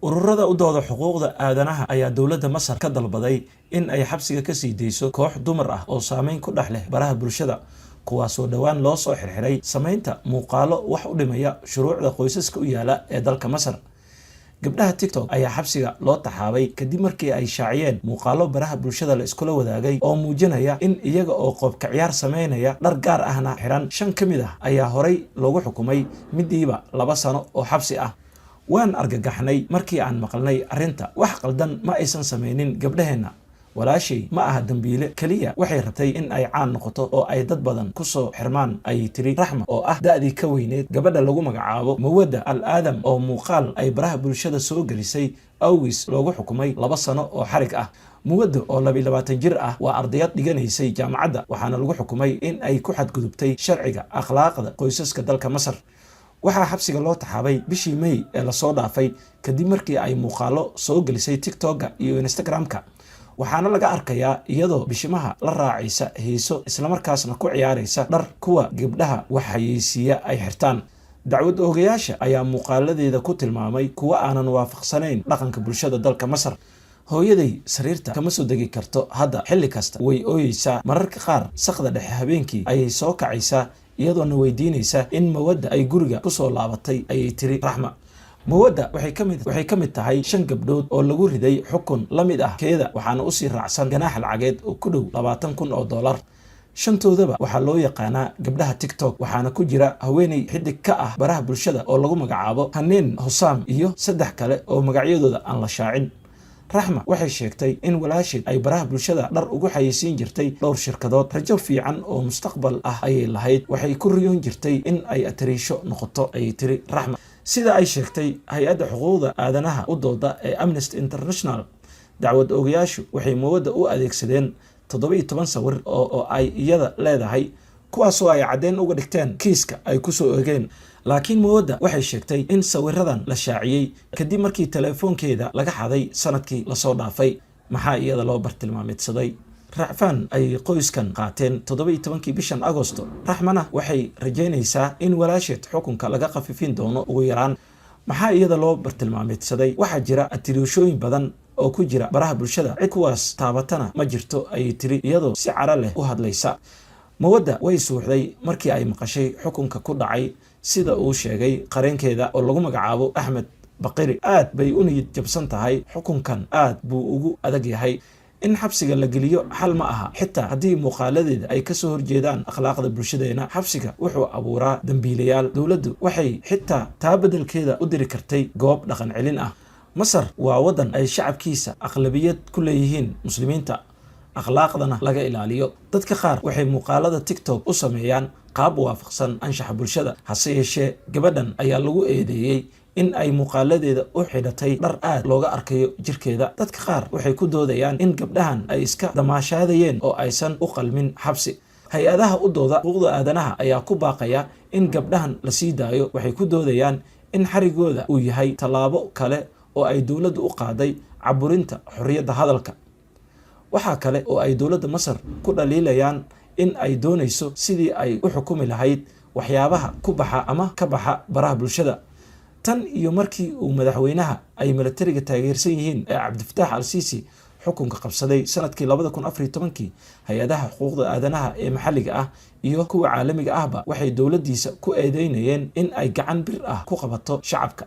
ururada u dooda xuquuqda aadanaha ayaa dowladda Masar ka dalbaday in ay xabsiga ka sii deyso koox dumar ah oo saameyn ku dhex leh baraha bulshada kuwaas oo dhawaan loo soo xirxiray sameynta muuqaalo wax u dhimaya shuruucda qoysaska u yaala ee dalka Masar. gabdhaha TikTok ayaa xabsiga loo taxaabay kadib markii ay shaaciyeen muuqaalo baraha bulshada la iskula wadaagay oo muujinaya in iyaga oo qoobka ciyaar sameynaya dhar gaar ahna xiran. 5 kamid ah ayaa horay loogu xukumay midiiba 2 sano oo xabsi ah. waan argagaxnay markii aan maqalnay arrinta. wax qaldan ma aysan sameynin gabdhaheena. walaashay ma aha dambiile kaliya, waxay rabtay in ay caan noqoto oo ay dad badan ku soo xirmaan, ay tiri Raxma oo ah da'dii ka weyneed gabadha lagu magacaabo Mawadda Al-Aadam oo muuqaal ay baraha bulshada soo gelisay awgis loogu xukumay 2 sano oo xarig ah. Mawadda oo 22 jir ah waa ardayad dhiganaysay jaamacadda, waxaana lagu xukumay in ay ku xadgudubtay sharciga akhlaaqda qoysaska dalka Masar. waxaa xabsiga loo taxaabay bishii May ee la soo dhaafay kadib markii ay muuqaalo soo gelisay TikTok iyo Instagram-ka. waxaana laga arkayaa iyadoo bishimaha la raacaysa heeso isla markaasna ku ciyaaraysa dhar kuwa gabdhaha wax xayeysiiya ay xirtaan. dacwad oogayaasha ayaa muuqaaladeeda ku tilmaamay kuwa aanan waafaqsanayn dhaqanka bulshada dalka Masar. hooyaday sariirta kama soo degi karto hadda, xilli kasta way ooyeysaa, mararka qaar saqda dhexe habeenkii ayay soo kacaysaa iyadoona weydiinaysa in Mawadda ay guriga ku soo laabatay, ayay tiri Raxma. Mawadda waxay ka mid tahay 5 gabdhood oo lagu riday xukun la mid ah keeda, waxaana u sii raacsan ganaax lacageed oo ku dhow $20,000. 5toodaba waxaa loo yaqaanaa gabdhaha TikTok, waxaana ku jira haweeney xidig ka ah baraha bulshada oo lagu magacaabo Haneen Hossam iyo 3 kale oo magacyadooda aan la shaacin. Raxma waxay sheegtay in walaasheed ay baraha bulshada dhar ugu xayeysiin jirtay dhowr shirkadood. rajo fiican oo mustaqbal ah ayay lahayd, waxay ku riyoon jirtay in ay atariisho noqoto, ayay tiri Raxma. sida ay sheegtay hay-adda xuquuqda aadanaha u dooda ee Amnesty International, dacwad oogayaashu waxay Mawadda u adeegsadeen 17 sawir oo ay iyada leedahay, kuwaasoo ay caddeyn uga dhigteen kiiska ay ku soo oogeen. laakiin Mawadda waxay sheegtay in sawiradan la shaaciyey kadib markii telefoonkeeda laga xaday sanadkii la soo dhaafay. maxaa iyada loo bartilmaameedsaday? racfaan ay qoyskan qaateen 17 bishan Agoosto. Raxmana waxay rajeynaysaa in walaasheed xukunka laga khafifin doono ugu yaraan. maxaa iyada loo bartilmaameedsaday? waxaa jira atiriishooyin badan oo ku jira baraha bulshada, cid kuwaas taabatana ma jirto, ayay tiri iyadoo si cara leh u hadlaysa. Mawadda way suuxday markii ay maqashay xukunka ku dhacay, sida uu sheegay qareenkeeda oo lagu magacaabo Axmed Baqiri. aad bay u niyad jabsan tahay, xukunkan aad buu ugu adag yahay. in xabsiga la geliyo xal ma aha, xitaa haddii muuqaaladeeda ay ka soo horjeedaan akhlaaqda bulshadeena. xabsiga wuxuu abuuraa dambiilayaal. dowladdu waxay xitaa taa beddelkeeda u diri kartay goob dhaqan celin ah. Masar waa waddan ay shacabkiisa aqlabiyad ku leeyihiin muslimiinta, akhlaaqdana laga ilaaliyo. dadka qaar waxay muuqaalada TikTok u sameeyaan qaab waafaqsan anshaxa bulshada. hase yeeshee gabadhan ayaa lagu eedeeyey in ay muuqaaladeeda u xidhatay dhar aad looga arkayo jirkeeda. dadka qaar waxay ku doodayaan in gabdhahan ay iska damaashaadayeen oo aysan u qalmin xabsi. hay-adaha u dooda xuquuqda aadanaha ayaa ku baaqaya in gabdhahan la sii daayo. waxay ku doodayaan in xarigooda uu yahay tallaabo kale oo ay dowladdu u qaaday caburinta xorriyadda hadalka. waxaa kale oo ay dowladda Masar ku dhaliilayaan in ay doonayso sidii ay u xukumi lahayd waxyaabaha ku baxa ama ka baxa baraha bulshada. tan iyo markii uu madaxweynaha ay militariga taageersan yihiin ee Cabdifataax Al-Siisi xukunka qabsaday sanadkii 2014, hay-adaha xuquuqda aadanaha ee maxalliga ah iyo kuwa caalamiga ahba waxay dowladdiisa ku eedeynayeen in ay gacan bir ah ku qabato shacabka.